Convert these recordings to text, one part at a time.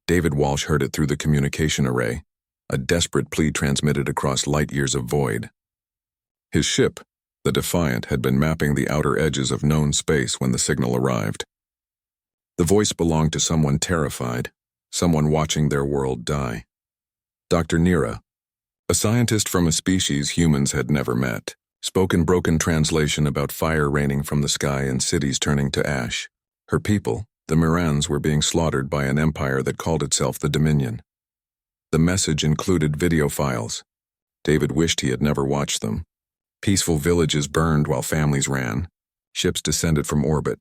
David Walsh heard it through the communication array, a desperate plea transmitted across light years of void. His ship, the Defiant, had been mapping the outer edges of known space when the signal arrived. The voice belonged to someone terrified, someone watching their world die. Dr. Nira, a scientist from a species humans had never met, spoke in broken translation about fire raining from the sky and cities turning to ash. Her people, the Mirans, were being slaughtered by an empire that called itself the Dominion. The message included video files. David wished he had never watched them. Peaceful villages burned while families ran. Ships descended from orbit,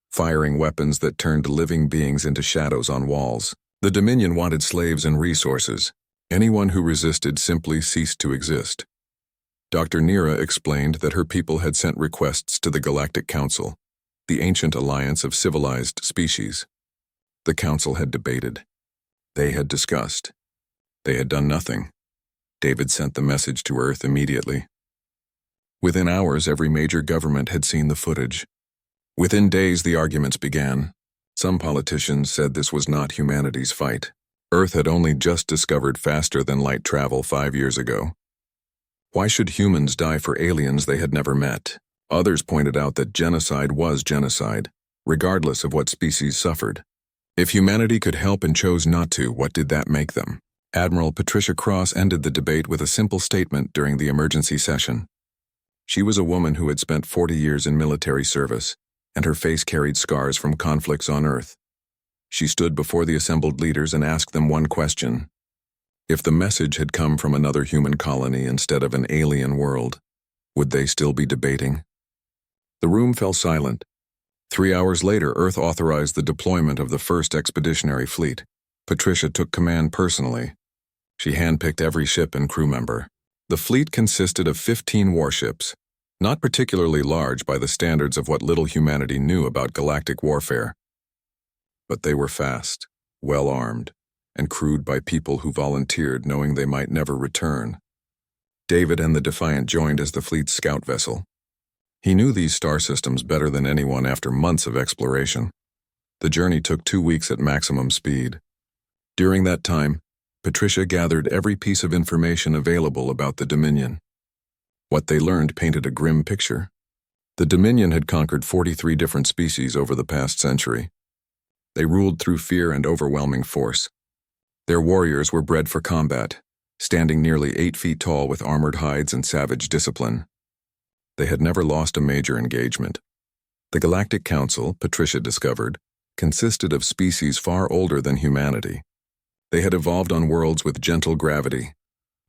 firing weapons that turned living beings into shadows on walls. The Dominion wanted slaves and resources. Anyone who resisted simply ceased to exist. Dr. Nira explained that her people had sent requests to the Galactic Council, the ancient alliance of civilized species. The council had debated. They had discussed. They had done nothing. David sent the message to Earth immediately. Within hours, every major government had seen the footage. Within days, the arguments began. Some politicians said this was not humanity's fight. Earth had only just discovered faster-than-light travel 5 years ago. Why should humans die for aliens they had never met? Others pointed out that genocide was genocide, regardless of what species suffered. If humanity could help and chose not to, what did that make them? Admiral Patricia Cross ended the debate with a simple statement during the emergency session. She was a woman who had spent 40 years in military service, and her face carried scars from conflicts on Earth. She stood before the assembled leaders and asked them one question. If the message had come from another human colony instead of an alien world, would they still be debating? The room fell silent. 3 hours later, Earth authorized the deployment of the first expeditionary fleet. Patricia took command personally. She handpicked every ship and crew member. The fleet consisted of 15 warships, not particularly large by the standards of what little humanity knew about galactic warfare. But they were fast, well-armed, and crewed by people who volunteered knowing they might never return. David and the Defiant joined as the fleet's scout vessel. He knew these star systems better than anyone after months of exploration. The journey took 2 weeks at maximum speed. During that time, Patricia gathered every piece of information available about the Dominion. What they learned painted a grim picture. The Dominion had conquered 43 different species over the past century. They ruled through fear and overwhelming force. Their warriors were bred for combat, standing nearly 8 feet tall with armored hides and savage discipline. They had never lost a major engagement. The Galactic Council, Patricia discovered, consisted of species far older than humanity. They had evolved on worlds with gentle gravity,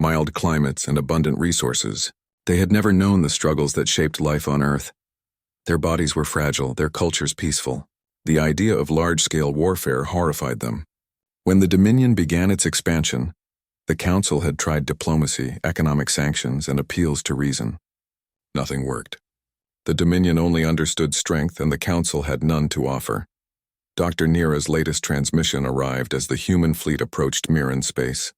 mild climates, and abundant resources. They had never known the struggles that shaped life on Earth. Their bodies were fragile, their cultures peaceful. The idea of large-scale warfare horrified them. When the Dominion began its expansion, the Council had tried diplomacy, economic sanctions, and appeals to reason. Nothing worked. The Dominion only understood strength, and the Council had none to offer. Dr. Nira's latest transmission arrived as the human fleet approached Miran space.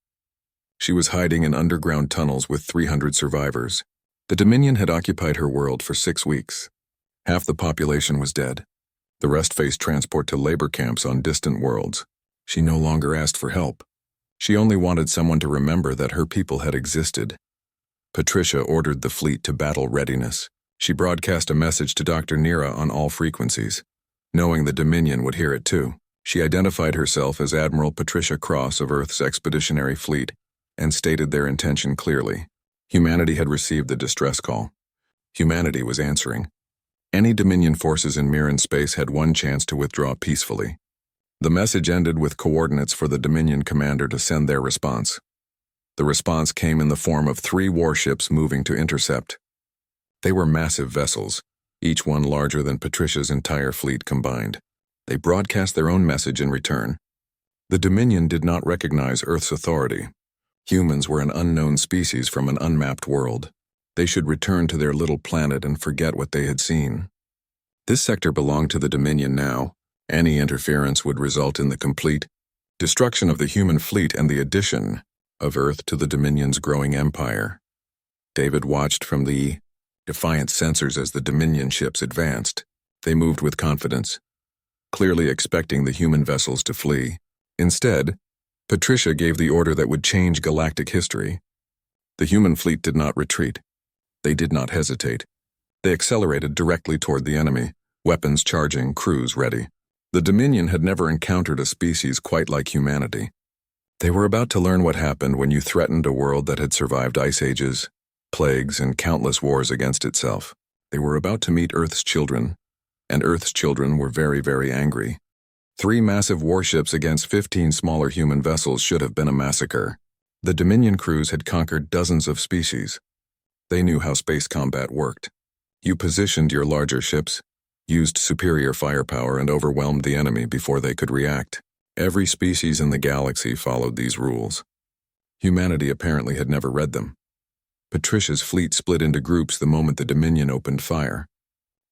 She was hiding in underground tunnels with 300 survivors. The Dominion had occupied her world for 6 weeks. Half the population was dead. The rest faced transport to labor camps on distant worlds. She no longer asked for help. She only wanted someone to remember that her people had existed. Patricia ordered the fleet to battle readiness. She broadcast a message to Dr. Nira on all frequencies. Knowing the Dominion would hear it too, she identified herself as Admiral Patricia Cross of Earth's Expeditionary Fleet and stated their intention clearly. Humanity had received the distress call. Humanity was answering. Any Dominion forces in Miran space had one chance to withdraw peacefully. The message ended with coordinates for the Dominion commander to send their response. The response came in the form of 3 warships moving to intercept. They were massive vessels, each one larger than Patricia's entire fleet combined. They broadcast their own message in return. The Dominion did not recognize Earth's authority. Humans were an unknown species from an unmapped world. They should return to their little planet and forget what they had seen. This sector belonged to the Dominion now. Any interference would result in the complete destruction of the human fleet and the addition of Earth to the Dominion's growing empire. David watched from the Defiant sensors as the Dominion ships advanced. They moved with confidence, clearly expecting the human vessels to flee. Instead, Patricia gave the order that would change galactic history. The human fleet did not retreat. They did not hesitate. They accelerated directly toward the enemy, weapons charging, crews ready. The Dominion had never encountered a species quite like humanity. They were about to learn what happened when you threatened a world that had survived ice ages, plagues, and countless wars against itself. They were about to meet Earth's children, and Earth's children were very, very angry. 3 massive warships against 15 smaller human vessels should have been a massacre. The Dominion crews had conquered dozens of species. They knew how space combat worked. You positioned your larger ships, used superior firepower, and overwhelmed the enemy before they could react. Every species in the galaxy followed these rules. Humanity apparently had never read them. Patricia's fleet split into groups the moment the Dominion opened fire.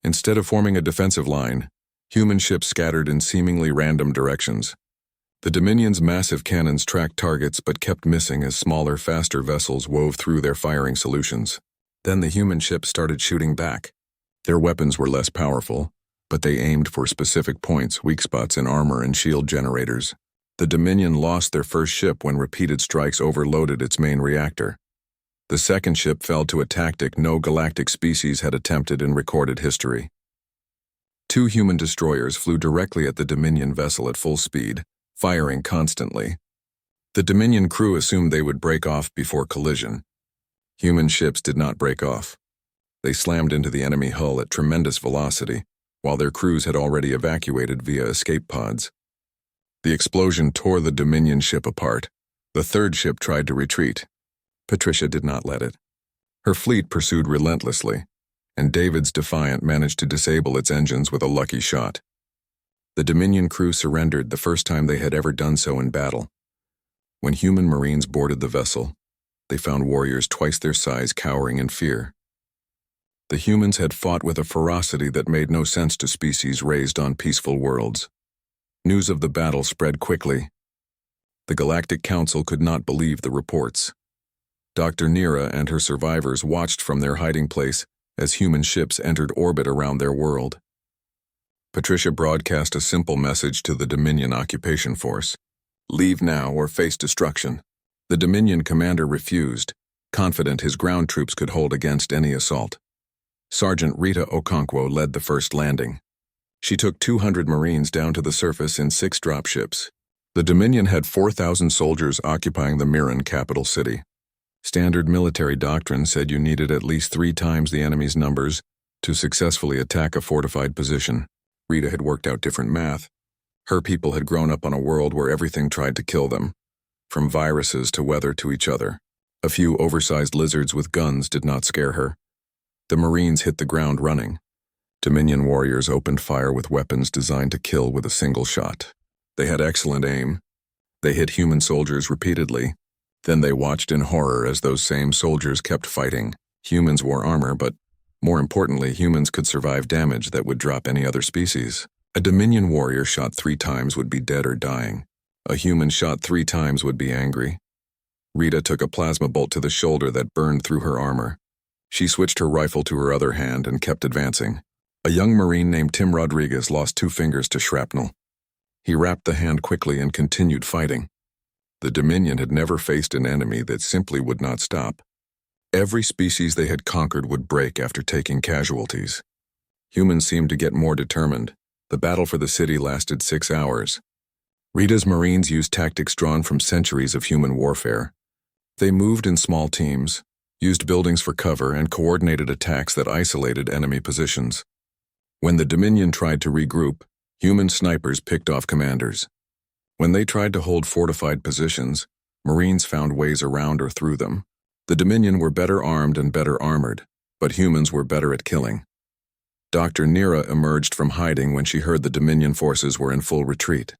Instead of forming a defensive line, human ships scattered in seemingly random directions. The Dominion's massive cannons tracked targets but kept missing as smaller, faster vessels wove through their firing solutions. Then the human ships started shooting back. Their weapons were less powerful, but they aimed for specific points, weak spots in armor and shield generators. The Dominion lost their first ship when repeated strikes overloaded its main reactor. The second ship fell to a tactic no galactic species had attempted in recorded history. 2 human destroyers flew directly at the Dominion vessel at full speed, firing constantly. The Dominion crew assumed they would break off before collision. Human ships did not break off. They slammed into the enemy hull at tremendous velocity, while their crews had already evacuated via escape pods. The explosion tore the Dominion ship apart. The third ship tried to retreat. Patricia did not let it. Her fleet pursued relentlessly, and David's Defiant managed to disable its engines with a lucky shot. The Dominion crew surrendered the first time they had ever done so in battle. When human Marines boarded the vessel, they found warriors twice their size cowering in fear. The humans had fought with a ferocity that made no sense to species raised on peaceful worlds. News of the battle spread quickly. The Galactic Council could not believe the reports. Dr. Nira and her survivors watched from their hiding place as human ships entered orbit around their world. Patricia broadcast a simple message to the Dominion occupation force: "Leave now or face destruction." The Dominion commander refused, confident his ground troops could hold against any assault. Sergeant Rita Okonkwo led the first landing. She took 200 Marines down to the surface in 6 dropships. The Dominion had 4,000 soldiers occupying the Mirren capital city. Standard military doctrine said you needed at least 3 times the enemy's numbers to successfully attack a fortified position. Rita had worked out different math. Her people had grown up on a world where everything tried to kill them, from viruses to weather to each other. A few oversized lizards with guns did not scare her. The Marines hit the ground running. Dominion warriors opened fire with weapons designed to kill with a single shot. They had excellent aim. They hit human soldiers repeatedly. Then they watched in horror as those same soldiers kept fighting. Humans wore armor, but more importantly, humans could survive damage that would drop any other species. A Dominion warrior shot 3 times would be dead or dying. A human shot 3 times would be angry. Rita took a plasma bolt to the shoulder that burned through her armor. She switched her rifle to her other hand and kept advancing. A young Marine named Tim Rodriguez lost 2 fingers to shrapnel. He wrapped the hand quickly and continued fighting. The Dominion had never faced an enemy that simply would not stop. Every species they had conquered would break after taking casualties. Humans seemed to get more determined. The battle for the city lasted 6 hours. Rita's Marines used tactics drawn from centuries of human warfare. They moved in small teams, used buildings for cover, and coordinated attacks that isolated enemy positions. When the Dominion tried to regroup, human snipers picked off commanders. When they tried to hold fortified positions, Marines found ways around or through them. The Dominion were better armed and better armored, but humans were better at killing. Dr. Nira emerged from hiding when she heard the Dominion forces were in full retreat.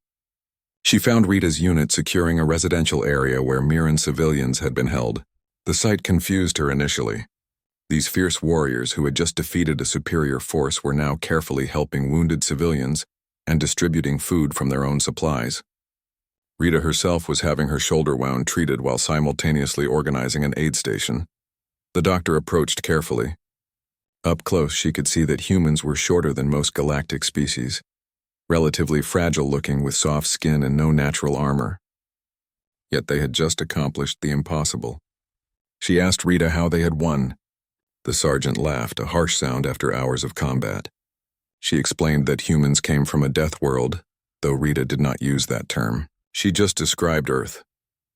She found Rita's unit securing a residential area where Mirren civilians had been held. The sight confused her initially. These fierce warriors who had just defeated a superior force were now carefully helping wounded civilians and distributing food from their own supplies. Rita herself was having her shoulder wound treated while simultaneously organizing an aid station. The doctor approached carefully. Up close, she could see that humans were shorter than most galactic species, relatively fragile-looking with soft skin and no natural armor. yet they had just accomplished the impossible. She asked Rita how they had won. The sergeant laughed, a harsh sound after hours of combat. She explained that humans came from a death world, though Rita did not use that term. She just described Earth,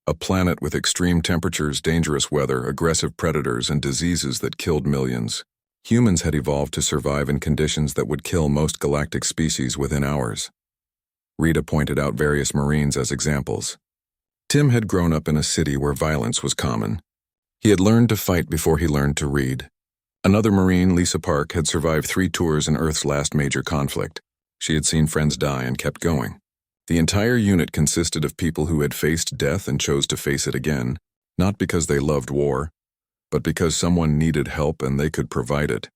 a planet with extreme temperatures, dangerous weather, aggressive predators, and diseases that killed millions. Humans had evolved to survive in conditions that would kill most galactic species within hours. Rita pointed out various Marines as examples. Tim had grown up in a city where violence was common. He had learned to fight before he learned to read. Another Marine, Lisa Park, had survived 3 tours in Earth's last major conflict. She had seen friends die and kept going. The entire unit consisted of people who had faced death and chose to face it again, not because they loved war, but because someone needed help and they could provide it.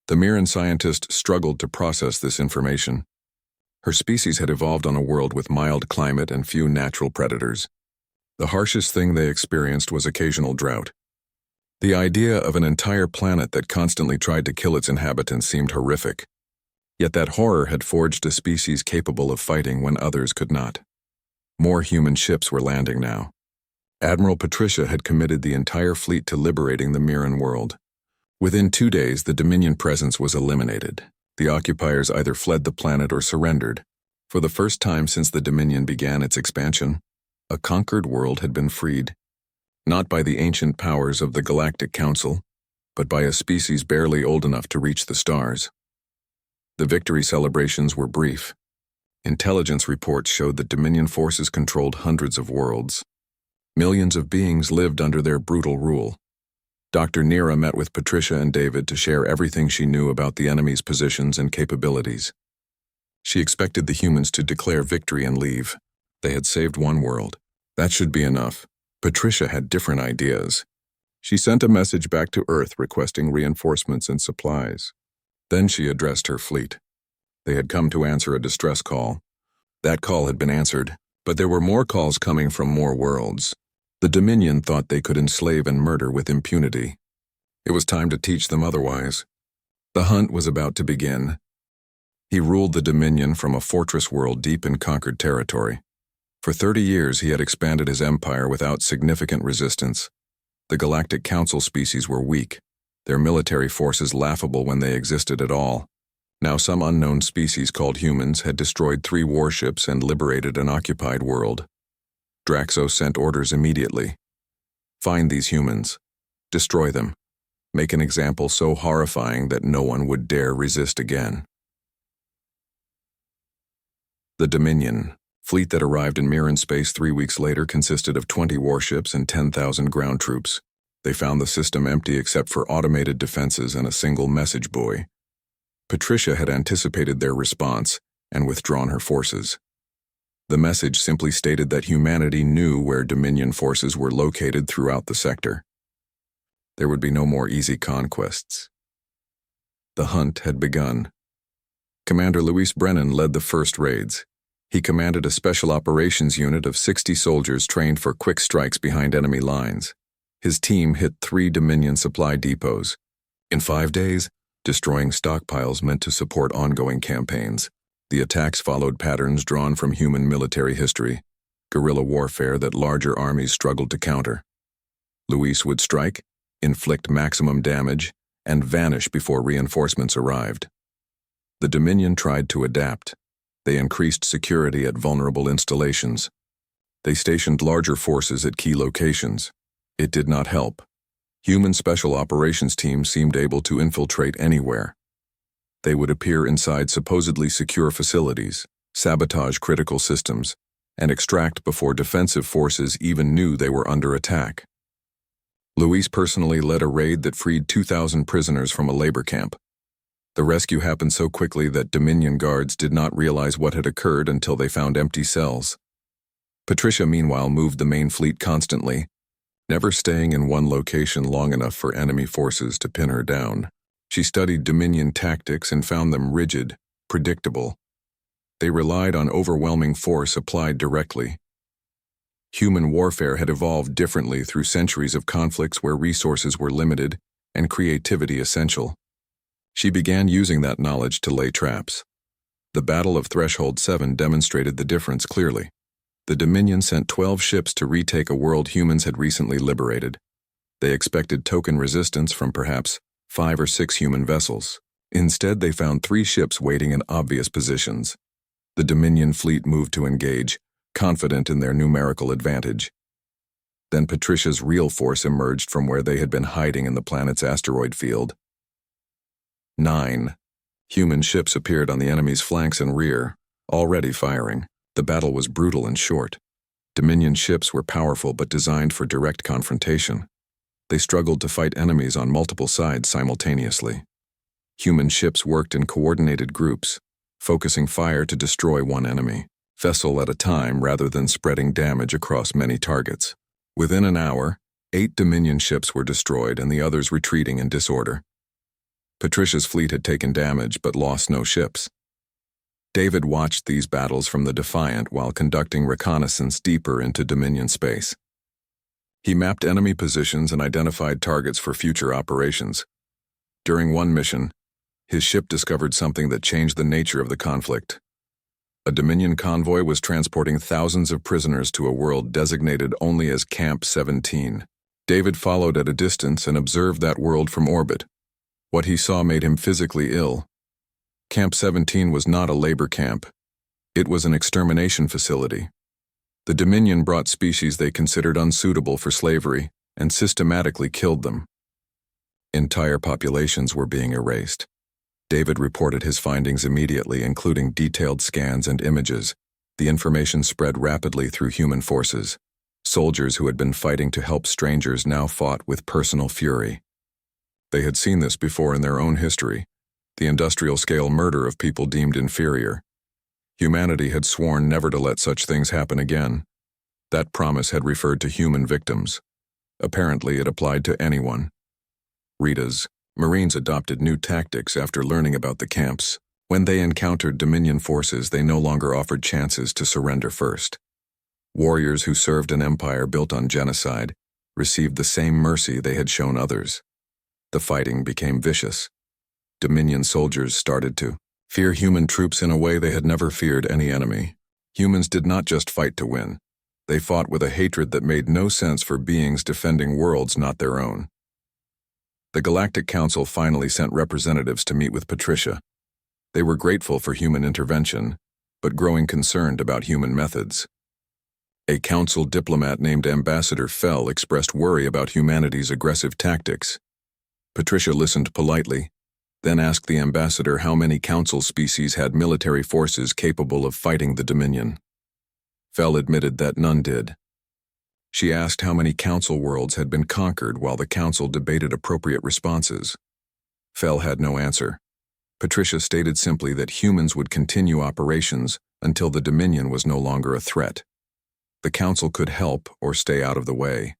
The Mirren scientist struggled to process this information. Her species had evolved on a world with mild climate and few natural predators. The harshest thing they experienced was occasional drought. The idea of an entire planet that constantly tried to kill its inhabitants seemed horrific. Yet that horror had forged a species capable of fighting when others could not. More human ships were landing now. Admiral Patricia had committed the entire fleet to liberating the Mirren world. Within 2 days, the Dominion presence was eliminated. The occupiers either fled the planet or surrendered. For the first time since the Dominion began its expansion, a conquered world had been freed, not by the ancient powers of the Galactic Council, but by a species barely old enough to reach the stars. The victory celebrations were brief. Intelligence reports showed that Dominion forces controlled hundreds of worlds. Millions of beings lived under their brutal rule. Dr. Nira met with Patricia and David to share everything she knew about the enemy's positions and capabilities. She expected the humans to declare victory and leave. They had saved one world. That should be enough. Patricia had different ideas. She sent a message back to Earth requesting reinforcements and supplies. Then she addressed her fleet. They had come to answer a distress call. That call had been answered, but there were more calls coming from more worlds. The Dominion thought they could enslave and murder with impunity. It was time to teach them otherwise. The hunt was about to begin. He ruled the Dominion from a fortress world deep in conquered territory. For 30 years he had expanded his empire without significant resistance. The Galactic Council species were weak, their military forces laughable when they existed at all. Now some unknown species called humans had destroyed 3 warships and liberated an occupied world. Draxo sent orders immediately. Find these humans. Destroy them. Make an example so horrifying that no one would dare resist again. The Dominion, fleet that arrived in Mirren space 3 weeks later, consisted of 20 warships and 10,000 ground troops. They found the system empty except for automated defenses and a single message buoy. Patricia had anticipated their response and withdrawn her forces. The message simply stated that humanity knew where Dominion forces were located throughout the sector. There would be no more easy conquests. The hunt had begun. Commander Luis Brennan led the first raids. He commanded a special operations unit of 60 soldiers trained for quick strikes behind enemy lines. His team hit 3 Dominion supply depots. In 5 days, destroying stockpiles meant to support ongoing campaigns. The attacks followed patterns drawn from human military history, guerrilla warfare that larger armies struggled to counter. Luis would strike, inflict maximum damage, and vanish before reinforcements arrived. The Dominion tried to adapt. They increased security at vulnerable installations. They stationed larger forces at key locations. It did not help. Human special operations teams seemed able to infiltrate anywhere. They would appear inside supposedly secure facilities, sabotage critical systems, and extract before defensive forces even knew they were under attack. Luis personally led a raid that freed 2,000 prisoners from a labor camp. The rescue happened so quickly that Dominion guards did not realize what had occurred until they found empty cells. Patricia, meanwhile, moved the main fleet constantly, never staying in one location long enough for enemy forces to pin her down. She studied Dominion tactics and found them rigid, predictable. They relied on overwhelming force applied directly. Human warfare had evolved differently through centuries of conflicts where resources were limited and creativity essential. She began using that knowledge to lay traps. The Battle of Threshold 7 demonstrated the difference clearly. The Dominion sent 12 ships to retake a world humans had recently liberated. They expected token resistance from perhaps 5 or 6 human vessels. Instead, they found 3 ships waiting in obvious positions. The Dominion fleet moved to engage, confident in their numerical advantage. Then Patricia's real force emerged from where they had been hiding in the planet's asteroid field. 9. Human ships appeared on the enemy's flanks and rear, already firing. The battle was brutal and short. Dominion ships were powerful but designed for direct confrontation. They struggled to fight enemies on multiple sides simultaneously. Human ships worked in coordinated groups, focusing fire to destroy one enemy vessel at a time rather than spreading damage across many targets. Within an hour, 8 Dominion ships were destroyed and the others retreating in disorder. Patricia's fleet had taken damage but lost no ships. David watched these battles from the Defiant while conducting reconnaissance deeper into Dominion space. He mapped enemy positions and identified targets for future operations. During one mission, his ship discovered something that changed the nature of the conflict. A Dominion convoy was transporting thousands of prisoners to a world designated only as Camp 17. David followed at a distance and observed that world from orbit. What he saw made him physically ill. Camp 17 was not a labor camp. It was an extermination facility. The Dominion brought species they considered unsuitable for slavery and systematically killed them. Entire populations were being erased. David reported his findings immediately, including detailed scans and images. The information spread rapidly through human forces. Soldiers who had been fighting to help strangers now fought with personal fury. They had seen this before in their own history, the industrial-scale murder of people deemed inferior. Humanity had sworn never to let such things happen again. That promise had referred to human victims. Apparently, it applied to anyone. Rita's Marines adopted new tactics after learning about the camps. When they encountered Dominion forces, they no longer offered chances to surrender first. Warriors who served an empire built on genocide received the same mercy they had shown others. The fighting became vicious. Dominion soldiers started to fear human troops in a way they had never feared any enemy. Humans did not just fight to win. They fought with a hatred that made no sense for beings defending worlds not their own. The Galactic Council finally sent representatives to meet with Patricia. They were grateful for human intervention, but growing concerned about human methods. A council diplomat named Ambassador Fell expressed worry about humanity's aggressive tactics. Patricia listened politely, then asked the ambassador how many council species had military forces capable of fighting the Dominion. Fell admitted that none did. She asked how many council worlds had been conquered while the council debated appropriate responses. Fell had no answer. Patricia stated simply that humans would continue operations until the Dominion was no longer a threat. The council could help or stay out of the way.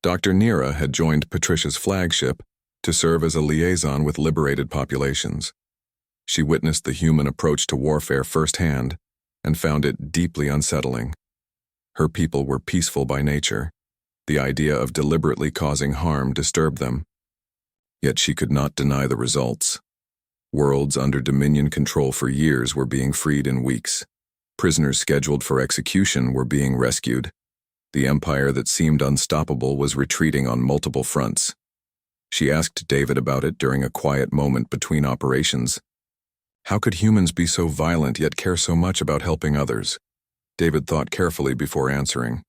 Dr. Nira had joined Patricia's flagship to serve as a liaison with liberated populations. She witnessed the human approach to warfare firsthand and found it deeply unsettling. Her people were peaceful by nature. The idea of deliberately causing harm disturbed them. Yet she could not deny the results. Worlds under Dominion control for years were being freed in weeks. Prisoners scheduled for execution were being rescued. The empire that seemed unstoppable was retreating on multiple fronts. She asked David about it during a quiet moment between operations. How could humans be so violent yet care so much about helping others? David thought carefully before answering.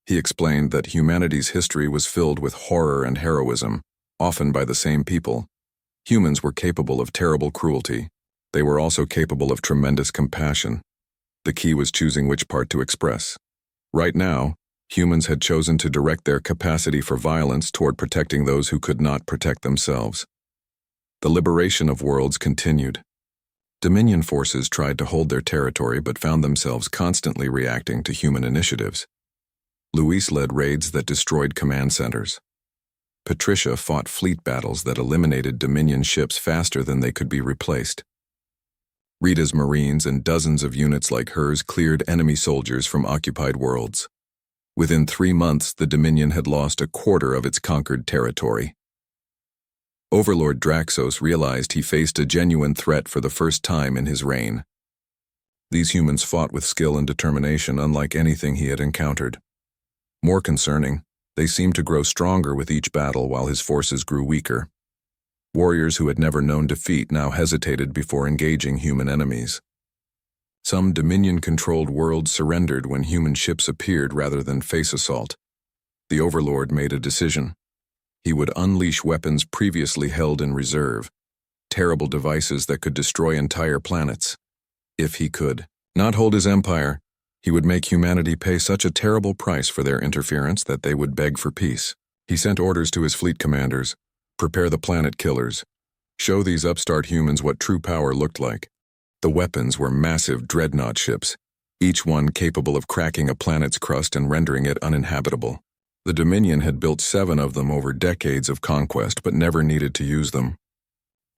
He explained that humanity's history was filled with horror and heroism, often by the same people. Humans were capable of terrible cruelty. They were also capable of tremendous compassion. The key was choosing which part to express. Right now, humans had chosen to direct their capacity for violence toward protecting those who could not protect themselves. The liberation of worlds continued. Dominion forces tried to hold their territory but found themselves constantly reacting to human initiatives. Luis led raids that destroyed command centers. Patricia fought fleet battles that eliminated Dominion ships faster than they could be replaced. Rita's Marines and dozens of units like hers cleared enemy soldiers from occupied worlds. Within 3 months, the Dominion had lost a quarter of its conquered territory. Overlord Draxos realized he faced a genuine threat for the first time in his reign. These humans fought with skill and determination unlike anything he had encountered. More concerning, they seemed to grow stronger with each battle while his forces grew weaker. Warriors who had never known defeat now hesitated before engaging human enemies. Some Dominion-controlled worlds surrendered when human ships appeared rather than face assault. The Overlord made a decision. He would unleash weapons previously held in reserve, terrible devices that could destroy entire planets. If he could not hold his empire, he would make humanity pay such a terrible price for their interference that they would beg for peace. He sent orders to his fleet commanders: prepare the planet killers. Show these upstart humans what true power looked like. The weapons were massive dreadnought ships, each one capable of cracking a planet's crust and rendering it uninhabitable. The Dominion had built 7 of them over decades of conquest but never needed to use them.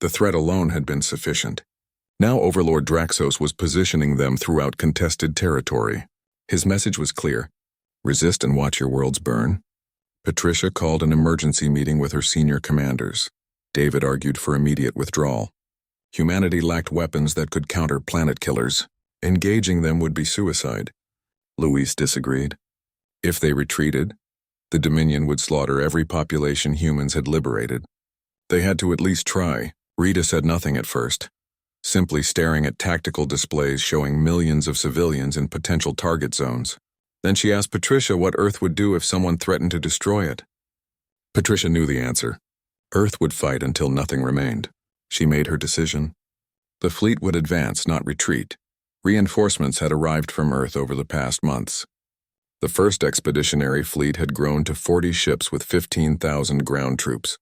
The threat alone had been sufficient. Now Overlord Draxos was positioning them throughout contested territory. His message was clear: resist and watch your worlds burn. Patricia called an emergency meeting with her senior commanders. David argued for immediate withdrawal. Humanity lacked weapons that could counter planet killers. Engaging them would be suicide. Luis disagreed. If they retreated, the Dominion would slaughter every population humans had liberated. They had to at least try. Rita said nothing at first, simply staring at tactical displays showing millions of civilians in potential target zones. Then she asked Patricia what Earth would do if someone threatened to destroy it. Patricia knew the answer. Earth would fight until nothing remained. She made her decision. The fleet would advance, not retreat. Reinforcements had arrived from Earth over the past months. The first expeditionary fleet had grown to 40 ships with 15,000 ground troops.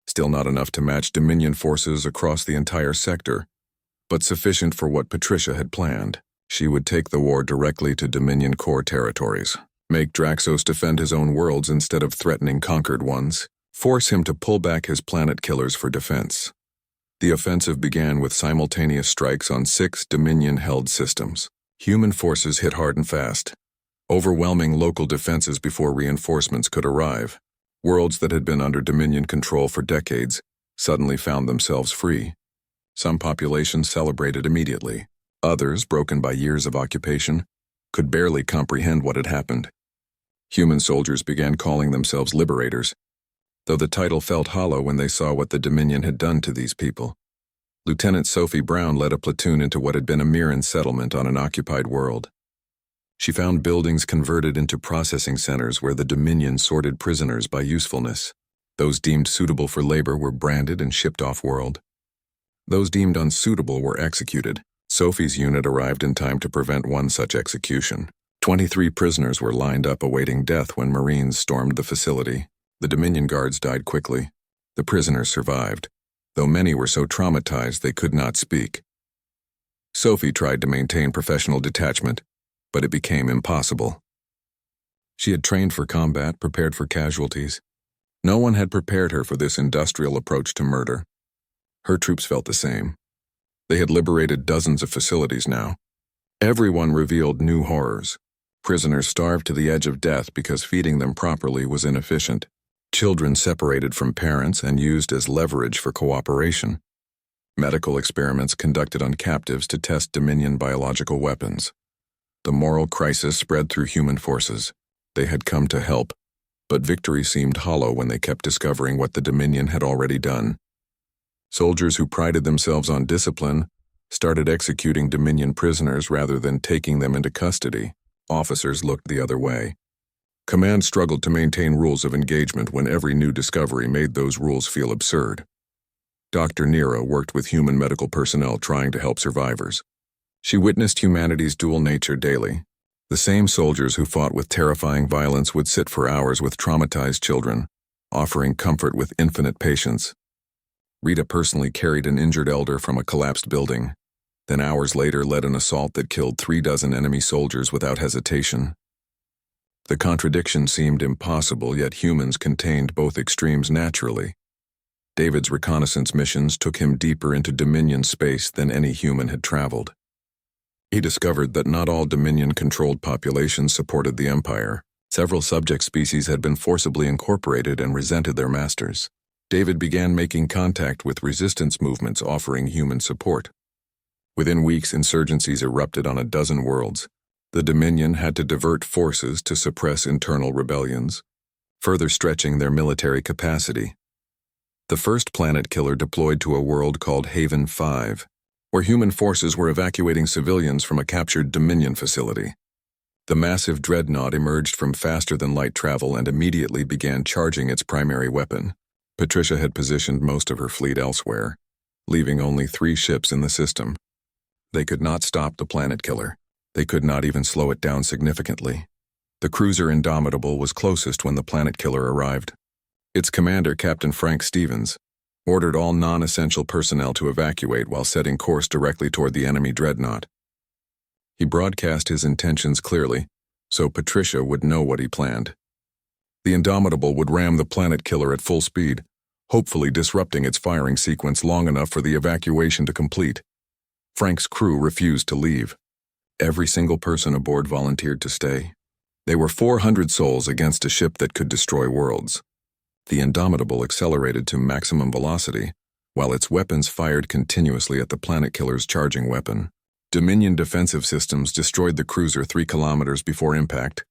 Still not enough to match Dominion forces across the entire sector, but sufficient for what Patricia had planned. She would take the war directly to Dominion core territories, make Draxos defend his own worlds instead of threatening conquered ones, force him to pull back his planet killers for defense. The offensive began with simultaneous strikes on 6 Dominion-held systems. Human forces hit hard and fast, overwhelming local defenses before reinforcements could arrive. Worlds that had been under Dominion control for decades suddenly found themselves free. Some populations celebrated immediately. Others, broken by years of occupation, could barely comprehend what had happened. Human soldiers began calling themselves liberators, though the title felt hollow when they saw what the Dominion had done to these people. Lieutenant Sophie Brown led a platoon into what had been a Mirren settlement on an occupied world. She found buildings converted into processing centers where the Dominion sorted prisoners by usefulness. Those deemed suitable for labor were branded and shipped off-world. Those deemed unsuitable were executed. Sophie's unit arrived in time to prevent one such execution. 23 prisoners were lined up awaiting death when Marines stormed the facility. The Dominion guards died quickly. The prisoners survived, though many were so traumatized they could not speak. Sophie tried to maintain professional detachment, but it became impossible. She had trained for combat, prepared for casualties. No one had prepared her for this industrial approach to murder. Her troops felt the same. They had liberated dozens of facilities now. Everyone revealed new horrors. Prisoners starved to the edge of death because feeding them properly was inefficient. Children separated from parents and used as leverage for cooperation. Medical experiments conducted on captives to test Dominion biological weapons. The moral crisis spread through human forces. They had come to help, but victory seemed hollow when they kept discovering what the Dominion had already done. Soldiers who prided themselves on discipline started executing Dominion prisoners rather than taking them into custody. Officers looked the other way. Command struggled to maintain rules of engagement when every new discovery made those rules feel absurd. Dr. Nero worked with human medical personnel trying to help survivors. She witnessed humanity's dual nature daily. The same soldiers who fought with terrifying violence would sit for hours with traumatized children, offering comfort with infinite patience. Rita personally carried an injured elder from a collapsed building, then hours later led an assault that killed 36 enemy soldiers without hesitation. The contradiction seemed impossible, yet humans contained both extremes naturally. David's reconnaissance missions took him deeper into Dominion space than any human had traveled. He discovered that not all Dominion-controlled populations supported the Empire. Several subject species had been forcibly incorporated and resented their masters. David began making contact with resistance movements offering human support. Within weeks, insurgencies erupted on a dozen worlds. The Dominion had to divert forces to suppress internal rebellions, further stretching their military capacity. The first planet killer deployed to a world called Haven 5, where human forces were evacuating civilians from a captured Dominion facility. The massive dreadnought emerged from faster-than-light travel and immediately began charging its primary weapon. Patricia had positioned most of her fleet elsewhere, leaving only 3 ships in the system. They could not stop the planet killer. They could not even slow it down significantly. The cruiser Indomitable was closest when the planet killer arrived. Its commander, Captain Frank Stevens, ordered all non-essential personnel to evacuate while setting course directly toward the enemy dreadnought. He broadcast his intentions clearly, so Patricia would know what he planned. The Indomitable would ram the planet killer at full speed, hopefully disrupting its firing sequence long enough for the evacuation to complete. Frank's crew refused to leave. Every single person aboard volunteered to stay. They were 400 souls against a ship that could destroy worlds. The Indomitable accelerated to maximum velocity, while its weapons fired continuously at the planet killer's charging weapon. Dominion defensive systems destroyed the cruiser 3 kilometers before impact,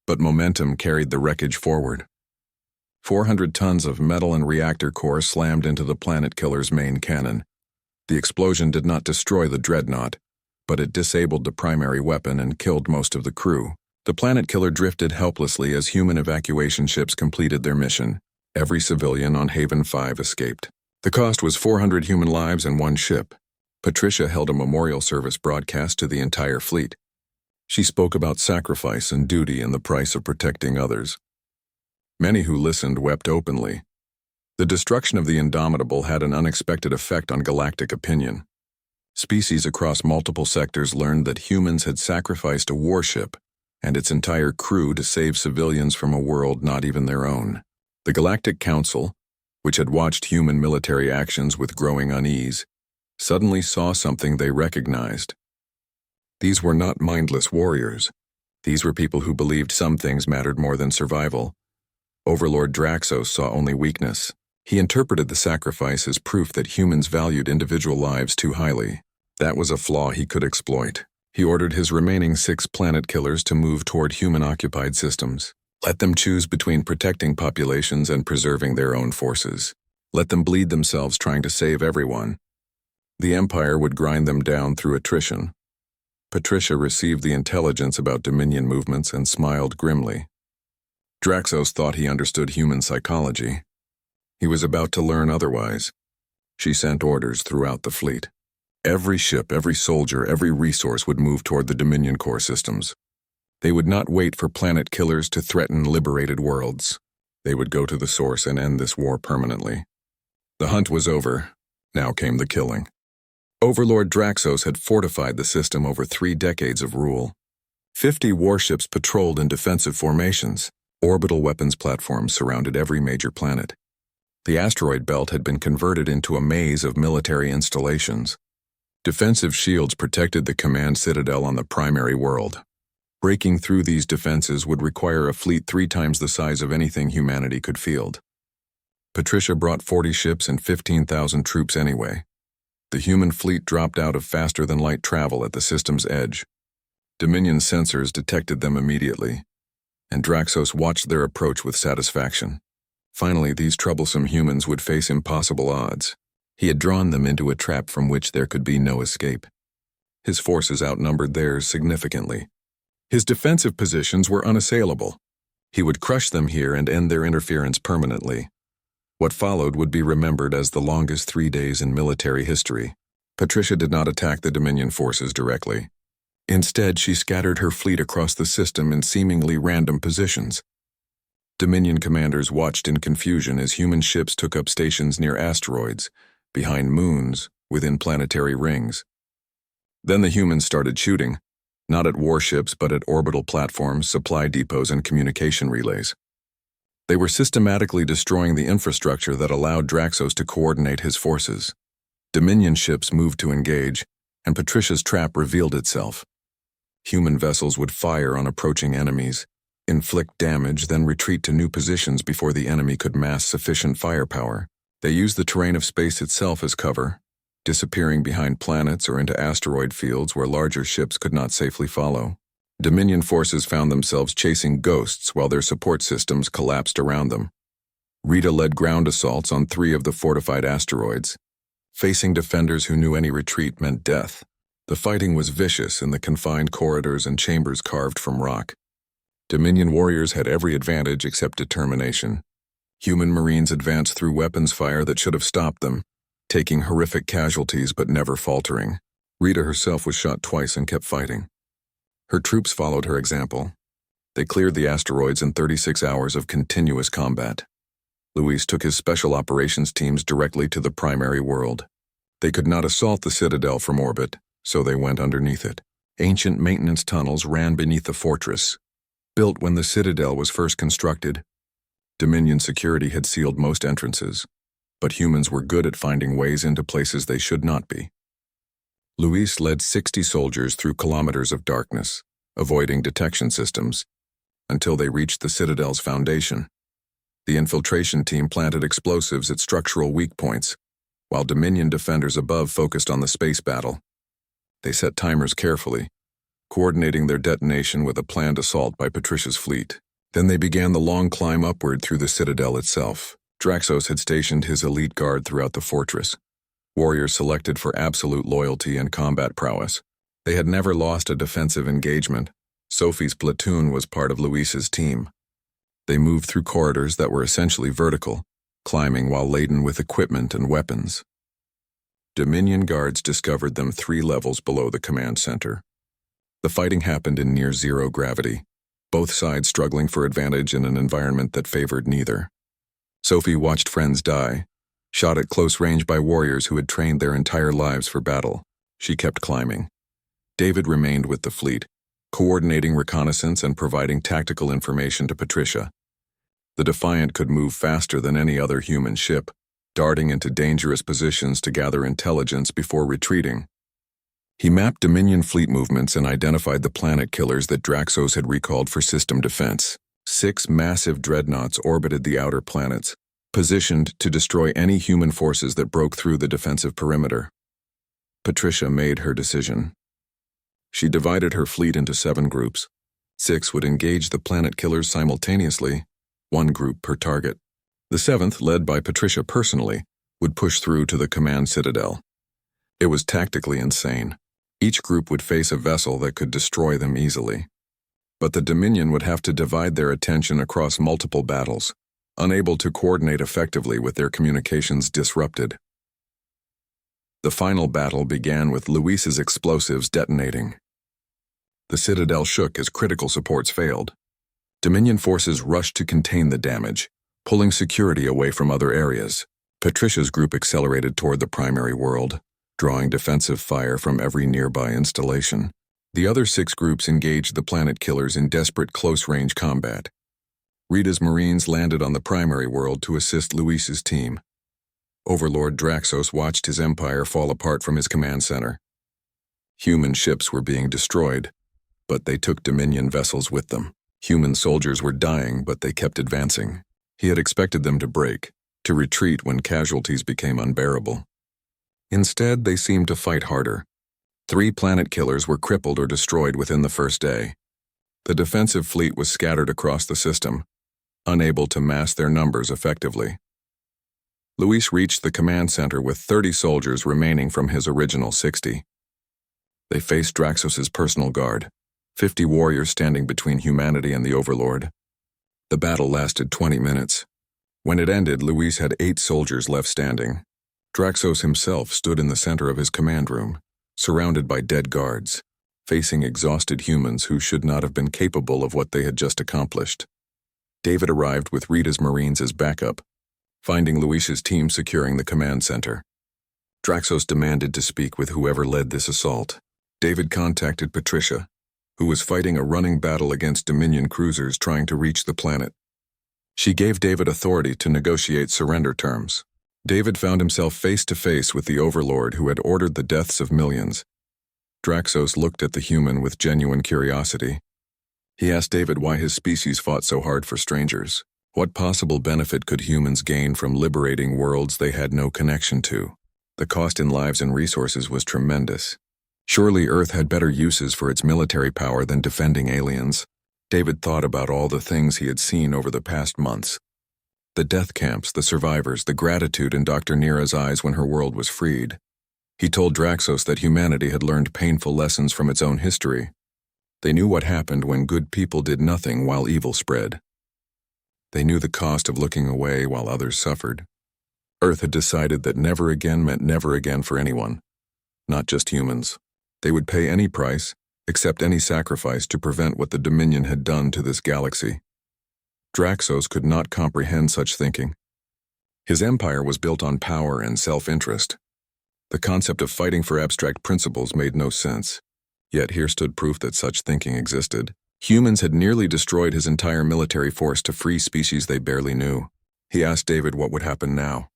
but momentum carried the wreckage forward. 400 tons of metal and reactor core slammed into the planet killer's main cannon. The explosion did not destroy the dreadnought, but it disabled the primary weapon and killed most of the crew. The planet killer drifted helplessly as human evacuation ships completed their mission. Every civilian on Haven 5 escaped. The cost was 400 human lives and 1 ship. Patricia held a memorial service broadcast to the entire fleet. She spoke about sacrifice and duty and the price of protecting others. Many who listened wept openly. The destruction of the Indomitable had an unexpected effect on galactic opinion. Species across multiple sectors learned that humans had sacrificed a warship and its entire crew to save civilians from a world not even their own. The Galactic Council, which had watched human military actions with growing unease, suddenly saw something they recognized. These were not mindless warriors. These were people who believed some things mattered more than survival. Overlord Draxos saw only weakness. He interpreted the sacrifice as proof that humans valued individual lives too highly. That was a flaw he could exploit. He ordered his remaining 6 planet killers to move toward human-occupied systems. Let them choose between protecting populations and preserving their own forces. Let them bleed themselves trying to save everyone. The Empire would grind them down through attrition. Patricia received the intelligence about Dominion movements and smiled grimly. Draxos thought he understood human psychology. He was about to learn otherwise. She sent orders throughout the fleet. Every ship, every soldier, every resource would move toward the Dominion core systems. They would not wait for planet killers to threaten liberated worlds. They would go to the source and end this war permanently. The hunt was over. Now came the killing. Overlord Draxos had fortified the system over 3 decades of rule. 50 warships patrolled in defensive formations. Orbital weapons platforms surrounded every major planet. The asteroid belt had been converted into a maze of military installations. Defensive shields protected the command citadel on the primary world. Breaking through these defenses would require a fleet 3 times the size of anything humanity could field. Patricia brought 40 ships and 15,000 troops anyway. The human fleet dropped out of faster-than-light travel at the system's edge. Dominion sensors detected them immediately, and Draxos watched their approach with satisfaction. Finally, these troublesome humans would face impossible odds. He had drawn them into a trap from which there could be no escape. His forces outnumbered theirs significantly. His defensive positions were unassailable. He would crush them here and end their interference permanently. What followed would be remembered as the longest 3 days in military history. Patricia did not attack the Dominion forces directly. Instead, she scattered her fleet across the system in seemingly random positions. Dominion commanders watched in confusion as human ships took up stations near asteroids, behind moons, within planetary rings. Then the humans started shooting, not at warships but at orbital platforms, supply depots, and communication relays. They were systematically destroying the infrastructure that allowed Draxos to coordinate his forces. Dominion ships moved to engage, and Patricia's trap revealed itself. Human vessels would fire on approaching enemies, inflict damage, then retreat to new positions before the enemy could mass sufficient firepower. They used the terrain of space itself as cover, disappearing behind planets or into asteroid fields where larger ships could not safely follow. Dominion forces found themselves chasing ghosts while their support systems collapsed around them. Rita led ground assaults on 3 of the fortified asteroids, facing defenders who knew any retreat meant death. The fighting was vicious in the confined corridors and chambers carved from rock. Dominion warriors had every advantage except determination. Human Marines advanced through weapons fire that should have stopped them, taking horrific casualties but never faltering. Rita herself was shot twice and kept fighting. Her troops followed her example. They cleared the asteroids in 36 hours of continuous combat. Luis took his special operations teams directly to the primary world. They could not assault the Citadel from orbit, so they went underneath it. Ancient maintenance tunnels ran beneath the fortress. Built when the Citadel was first constructed, Dominion security had sealed most entrances, but humans were good at finding ways into places they should not be. Luis led 60 soldiers through kilometers of darkness, avoiding detection systems, until they reached the Citadel's foundation. The infiltration team planted explosives at structural weak points, while Dominion defenders above focused on the space battle. They set timers carefully, coordinating their detonation with a planned assault by Patricia's fleet. Then they began the long climb upward through the Citadel itself. Draxos had stationed his elite guard throughout the fortress, warriors selected for absolute loyalty and combat prowess. They had never lost a defensive engagement. Sophie's platoon was part of Luis's team. They moved through corridors that were essentially vertical, climbing while laden with equipment and weapons. Dominion guards discovered them 3 levels below the command center. The fighting happened in near zero gravity, both sides struggling for advantage in an environment that favored neither. Sophie watched friends die, shot at close range by warriors who had trained their entire lives for battle. She kept climbing. David remained with the fleet, coordinating reconnaissance and providing tactical information to Patricia. The Defiant could move faster than any other human ship, darting into dangerous positions to gather intelligence before retreating. He mapped Dominion fleet movements and identified the planet killers that Draxos had recalled for system defense. 6 massive dreadnoughts orbited the outer planets, positioned to destroy any human forces that broke through the defensive perimeter. Patricia made her decision. She divided her fleet into 7 groups. 6 would engage the planet killers simultaneously, 1 group per target. The 7th, led by Patricia personally, would push through to the command citadel. It was tactically insane. Each group would face a vessel that could destroy them easily. But the Dominion would have to divide their attention across multiple battles, unable to coordinate effectively with their communications disrupted. The final battle began with Luis's explosives detonating. The Citadel shook as critical supports failed. Dominion forces rushed to contain the damage, pulling security away from other areas. Patricia's group accelerated toward the primary world, drawing defensive fire from every nearby installation. The other 6 groups engaged the planet killers in desperate close-range combat. Rita's Marines landed on the primary world to assist Luis's team. Overlord Draxos watched his empire fall apart from his command center. Human ships were being destroyed, but they took Dominion vessels with them. Human soldiers were dying, but they kept advancing. He had expected them to break, to retreat when casualties became unbearable. Instead, they seemed to fight harder. 3 planet killers were crippled or destroyed within the first day. The defensive fleet was scattered across the system, unable to mass their numbers effectively. Luis reached the command center with 30 soldiers remaining from his original 60. They faced Draxos's personal guard, 50 warriors standing between humanity and the Overlord. The battle lasted 20 minutes. When it ended, Luis had 8 soldiers left standing. Draxos himself stood in the center of his command room, surrounded by dead guards, facing exhausted humans who should not have been capable of what they had just accomplished. David arrived with Rita's Marines as backup, finding Luis's team securing the command center. Draxos demanded to speak with whoever led this assault. David contacted Patricia, who was fighting a running battle against Dominion cruisers trying to reach the planet. She gave David authority to negotiate surrender terms. David found himself face to face with the Overlord who had ordered the deaths of millions. Draxos looked at the human with genuine curiosity. He asked David why his species fought so hard for strangers. What possible benefit could humans gain from liberating worlds they had no connection to? The cost in lives and resources was tremendous. Surely Earth had better uses for its military power than defending aliens. David thought about all the things he had seen over the past months. The death camps, the survivors, the gratitude in Dr. Nira's eyes when her world was freed. He told Draxos that humanity had learned painful lessons from its own history. They knew what happened when good people did nothing while evil spread. They knew the cost of looking away while others suffered. Earth had decided that never again meant never again for anyone, not just humans. They would pay any price, accept any sacrifice to prevent what the Dominion had done to this galaxy. Draxos could not comprehend such thinking. His empire was built on power and self-interest. The concept of fighting for abstract principles made no sense. Yet here stood proof that such thinking existed. Humans had nearly destroyed his entire military force to free species they barely knew. He asked David what would happen now.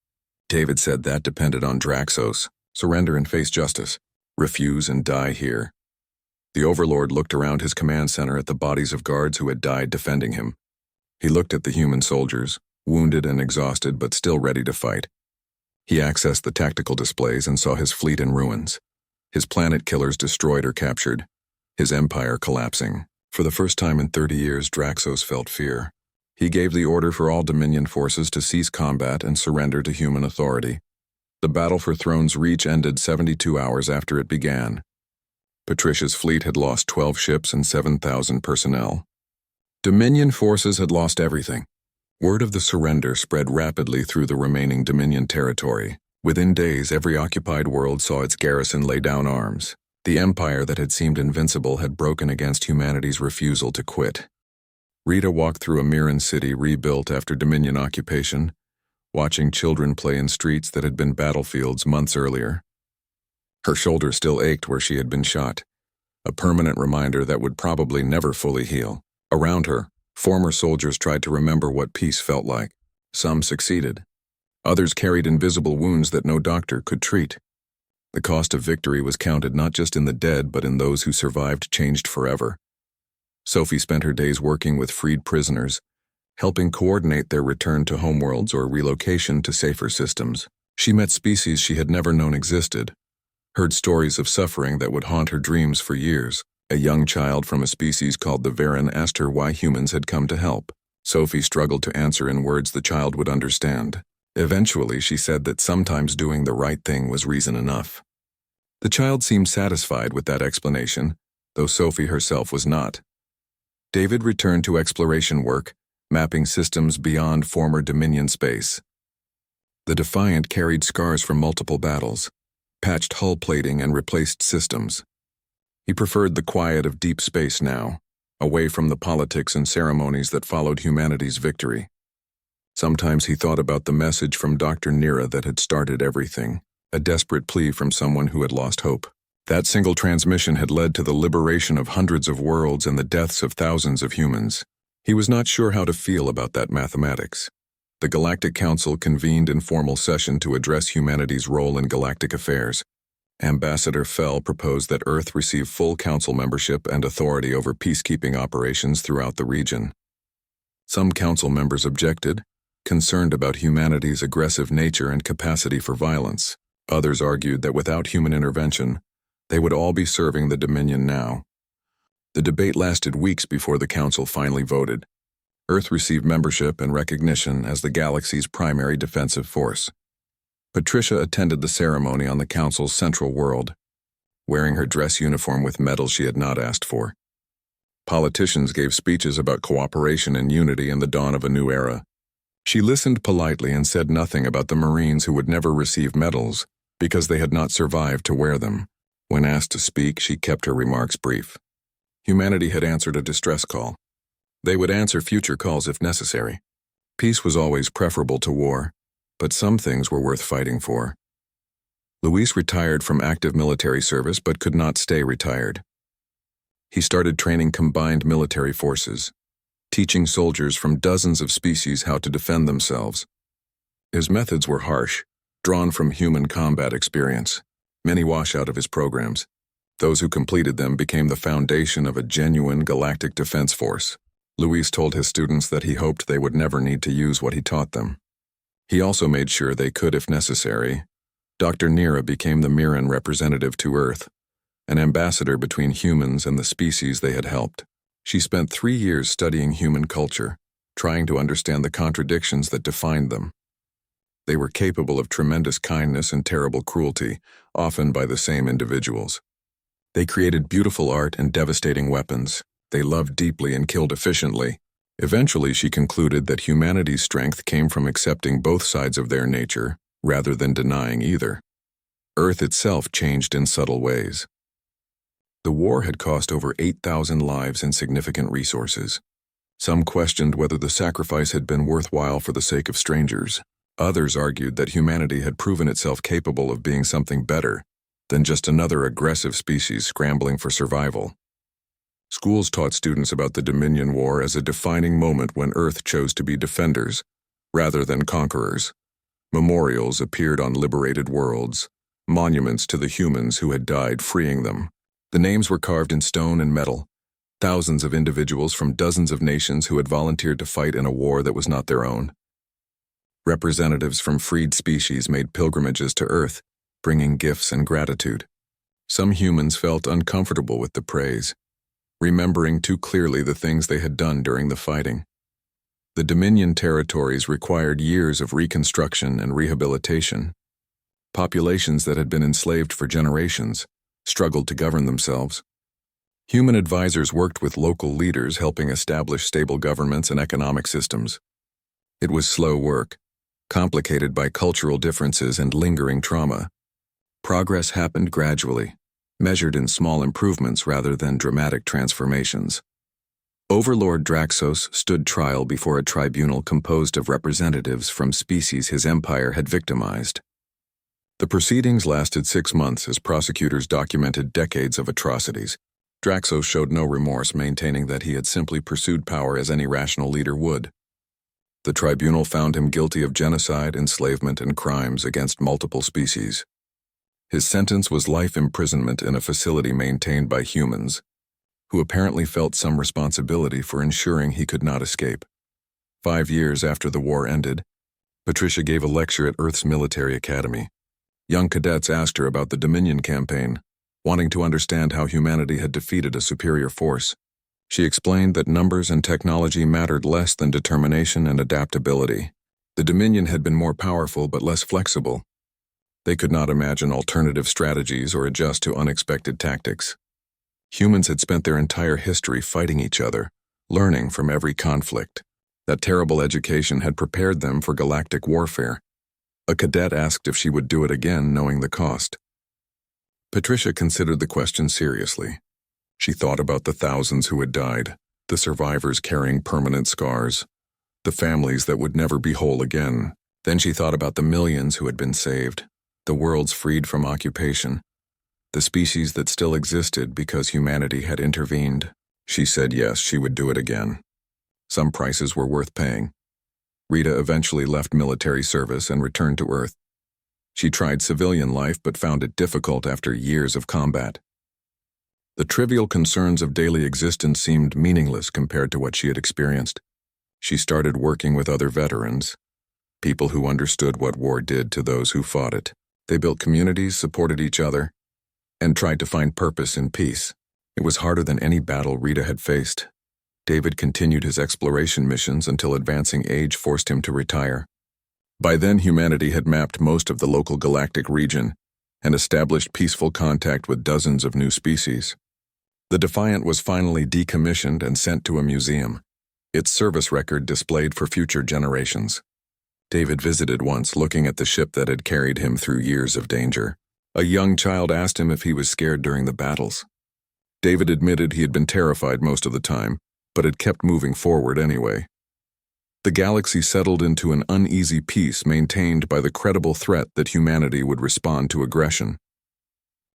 David said that depended on Draxos. Surrender and face justice. Refuse and die here. The Overlord looked around his command center at the bodies of guards who had died defending him. He looked at the human soldiers, wounded and exhausted but still ready to fight. He accessed the tactical displays and saw his fleet in ruins. His planet killers destroyed or captured. His empire collapsing. For the first time in 30 years, Draxos felt fear. He gave the order for all Dominion forces to cease combat and surrender to human authority. The battle for Throne's Reach ended 72 hours after it began. Patricia's fleet had lost 12 ships and 7,000 personnel. Dominion forces had lost everything. Word of the surrender spread rapidly through the remaining Dominion territory. Within days, every occupied world saw its garrison lay down arms. The empire that had seemed invincible had broken against humanity's refusal to quit. Rita walked through a Mirren city rebuilt after Dominion occupation, watching children play in streets that had been battlefields months earlier. Her shoulder still ached where she had been shot, a permanent reminder that would probably never fully heal. Around her, former soldiers tried to remember what peace felt like. Some succeeded. Others carried invisible wounds that no doctor could treat. The cost of victory was counted not just in the dead but in those who survived changed forever. Sophie spent her days working with freed prisoners, helping coordinate their return to homeworlds or relocation to safer systems. She met species she had never known existed, heard stories of suffering that would haunt her dreams for years. A young child from a species called the Varen asked her why humans had come to help. Sophie struggled to answer in words the child would understand. Eventually, she said that sometimes doing the right thing was reason enough. The child seemed satisfied with that explanation, though Sophie herself was not. David returned to exploration work, mapping systems beyond former Dominion space. The Defiant carried scars from multiple battles, patched hull plating and replaced systems. He preferred the quiet of deep space now, away from the politics and ceremonies that followed humanity's victory. Sometimes he thought about the message from Dr. Nira that had started everything, a desperate plea from someone who had lost hope. That single transmission had led to the liberation of hundreds of worlds and the deaths of thousands of humans. He was not sure how to feel about that mathematics. The Galactic Council convened in formal session to address humanity's role in galactic affairs. Ambassador Fell proposed that Earth receive full council membership and authority over peacekeeping operations throughout the region. Some council members objected, concerned about humanity's aggressive nature and capacity for violence. Others argued that without human intervention, they would all be serving the Dominion now. The debate lasted weeks before the council finally voted. Earth received membership and recognition as the galaxy's primary defensive force. Patricia attended the ceremony on the council's central world, wearing her dress uniform with medals she had not asked for. Politicians gave speeches about cooperation and unity in the dawn of a new era. She listened politely and said nothing about the Marines who would never receive medals because they had not survived to wear them. When asked to speak, she kept her remarks brief. Humanity had answered a distress call. They would answer future calls if necessary. Peace was always preferable to war, but some things were worth fighting for. Luis retired from active military service but could not stay retired. He started training combined military forces, teaching soldiers from dozens of species how to defend themselves. His methods were harsh, drawn from human combat experience. Many wash out of his programs. Those who completed them became the foundation of a genuine galactic defense force. Luis told his students that he hoped they would never need to use what he taught them. He also made sure they could, if necessary, Dr. Nira became the Mirren representative to Earth, an ambassador between humans and the species they had helped. She spent 3 years studying human culture, trying to understand the contradictions that defined them. They were capable of tremendous kindness and terrible cruelty, often by the same individuals. They created beautiful art and devastating weapons. They loved deeply and killed efficiently. Eventually, she concluded that humanity's strength came from accepting both sides of their nature, rather than denying either. Earth itself changed in subtle ways. The war had cost over 8,000 lives and significant resources. Some questioned whether the sacrifice had been worthwhile for the sake of strangers. Others argued that humanity had proven itself capable of being something better than just another aggressive species scrambling for survival. Schools taught students about the Dominion War as a defining moment when Earth chose to be defenders, rather than conquerors. Memorials appeared on liberated worlds, monuments to the humans who had died freeing them. The names were carved in stone and metal, thousands of individuals from dozens of nations who had volunteered to fight in a war that was not their own. Representatives from freed species made pilgrimages to Earth, bringing gifts and gratitude. Some humans felt uncomfortable with the praise, remembering too clearly the things they had done during the fighting. The Dominion territories required years of reconstruction and rehabilitation. Populations that had been enslaved for generations struggled to govern themselves. Human advisors worked with local leaders, helping establish stable governments and economic systems. It was slow work, complicated by cultural differences and lingering trauma. Progress happened gradually, measured in small improvements rather than dramatic transformations. Overlord Draxos stood trial before a tribunal composed of representatives from species his empire had victimized. The proceedings lasted 6 months as prosecutors documented decades of atrocities. Draxos showed no remorse, maintaining that he had simply pursued power as any rational leader would. The tribunal found him guilty of genocide, enslavement, and crimes against multiple species. His sentence was life imprisonment in a facility maintained by humans, who apparently felt some responsibility for ensuring he could not escape. 5 years after the war ended, Patricia gave a lecture at Earth's military academy. Young cadets asked her about the Dominion campaign, wanting to understand how humanity had defeated a superior force. She explained that numbers and technology mattered less than determination and adaptability. The Dominion had been more powerful but less flexible. They could not imagine alternative strategies or adjust to unexpected tactics. Humans had spent their entire history fighting each other, learning from every conflict. That terrible education had prepared them for galactic warfare. A cadet asked if she would do it again, knowing the cost. Patricia considered the question seriously. She thought about the thousands who had died, the survivors carrying permanent scars, the families that would never be whole again. Then she thought about the millions who had been saved, the worlds freed from occupation, the species that still existed because humanity had intervened. She said yes, she would do it again. Some prices were worth paying. Rita eventually left military service and returned to Earth. She tried civilian life but found it difficult after years of combat. The trivial concerns of daily existence seemed meaningless compared to what she had experienced. She started working with other veterans, people who understood what war did to those who fought it. They built communities, supported each other, and tried to find purpose in peace. It was harder than any battle Rita had faced. David continued his exploration missions until advancing age forced him to retire. By then, humanity had mapped most of the local galactic region and established peaceful contact with dozens of new species. The Defiant was finally decommissioned and sent to a museum, its service record displayed for future generations. David visited once, looking at the ship that had carried him through years of danger. A young child asked him if he was scared during the battles. David admitted he had been terrified most of the time, but had kept moving forward anyway. The galaxy settled into an uneasy peace maintained by the credible threat that humanity would respond to aggression.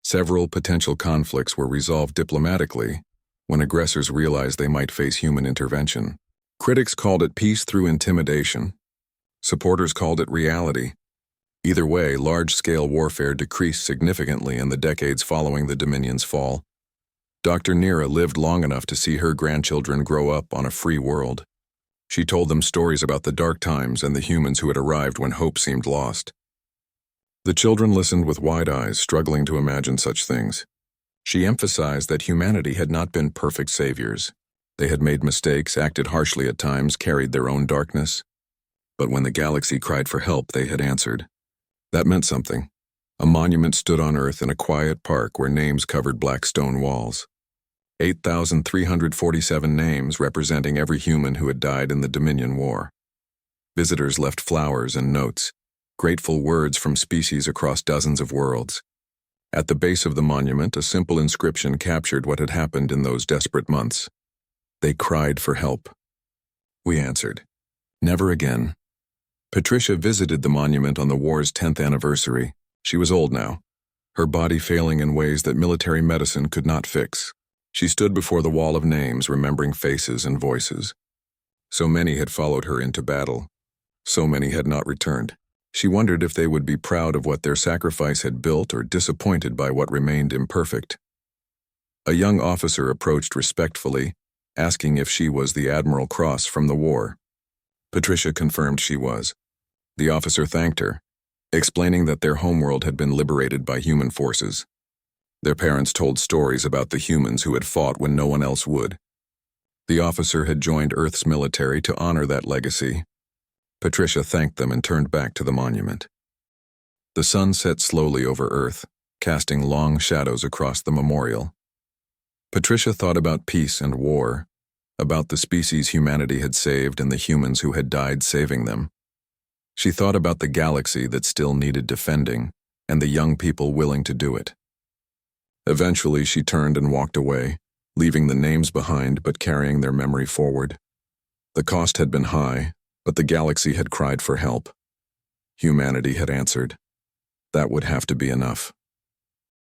Several potential conflicts were resolved diplomatically when aggressors realized they might face human intervention. Critics called it peace through intimidation. Supporters called it reality. Either way, large-scale warfare decreased significantly in the decades following the Dominion's fall. Dr. Nira lived long enough to see her grandchildren grow up on a free world. She told them stories about the dark times and the humans who had arrived when hope seemed lost. The children listened with wide eyes, struggling to imagine such things. She emphasized that humanity had not been perfect saviors. They had made mistakes, acted harshly at times, carried their own darkness. But when the galaxy cried for help, they had answered. That meant something. A monument stood on Earth in a quiet park where names covered black stone walls. 8,347 names representing every human who had died in the Dominion War. Visitors left flowers and notes, grateful words from species across dozens of worlds. At the base of the monument, a simple inscription captured what had happened in those desperate months. They cried for help. We answered. Never again. Patricia visited the monument on the war's 10th anniversary. She was old now, her body failing in ways that military medicine could not fix. She stood before the wall of names, remembering faces and voices. So many had followed her into battle. So many had not returned. She wondered if they would be proud of what their sacrifice had built or disappointed by what remained imperfect. A young officer approached respectfully, asking if she was the Admiral Cross from the war. Patricia confirmed she was. The officer thanked her, explaining that their homeworld had been liberated by human forces. Their parents told stories about the humans who had fought when no one else would. The officer had joined Earth's military to honor that legacy. Patricia thanked them and turned back to the monument. The sun set slowly over Earth, casting long shadows across the memorial. Patricia thought about peace and war, about the species humanity had saved and the humans who had died saving them. She thought about the galaxy that still needed defending, and the young people willing to do it. Eventually, she turned and walked away, leaving the names behind but carrying their memory forward. The cost had been high, but the galaxy had cried for help. Humanity had answered. That would have to be enough.